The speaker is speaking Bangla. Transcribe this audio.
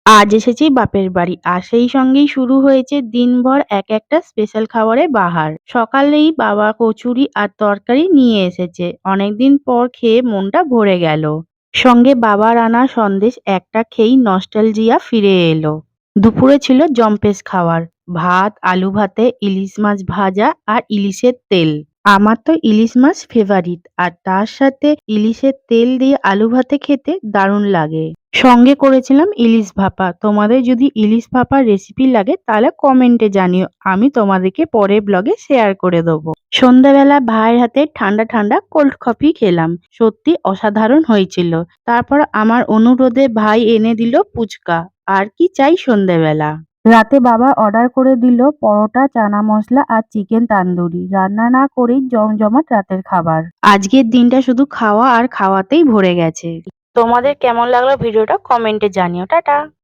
আজ এসেছি বাপের বাড়ি। আর সেই সঙ্গেই শুরু হয়েছে দিনভর এক একটা স্পেশাল খাবারের বাহার। সকালেই বাবা কচুরি আর তরকারি নিয়ে এসেছে। অনেকদিন পর খেয়ে মনটা ভরে গেল। সঙ্গে বাবার আনা সন্দেশ একটা খেয়েই নস্টালজিয়া ফিরে এলো। দুপুরে ছিল জম্পেশ খাবার। ভাত, আলু ভাতে, ইলিশ মাছ ভাজা আর ইলিশের তেল। আমার তো ইলিশ মাছ ফেভারিট, আর তার সাথে ইলিশের তেল দিয়ে আলু ভাতে খেতে দারুণ লাগে। সঙ্গে করেছিলাম ইলিশ ভাপা। তোমাদের যদি ইলিশ ভাপার রেসিপি লাগে তাহলে কমেন্টে জানিও, আমি তোমাদেরকে পরের ব্লগে শেয়ার করে দেবো। সন্ধ্যাবেলা ভাইয়ের হাতে ঠান্ডা ঠান্ডা কোল্ড কফি খেলাম, সত্যি অসাধারণ হয়েছিল। তারপর আমার অনুরোধে ভাই এনে দিল ফুচকা। আর কি চাই সন্ধ্যাবেলা। রাতে বাবা অর্ডার করে দিল পরোটা, চানা মশলা আর চিকেন তান্দুরি। রান্না না করেই জমজমাট রাতের খাবার। আজকের দিনটা শুধু খাওয়া আর খাওয়াতেই ভরে গেছে। তোমাদের কেমন লাগলো ভিডিওটা কমেন্টে জানিও। টাটা।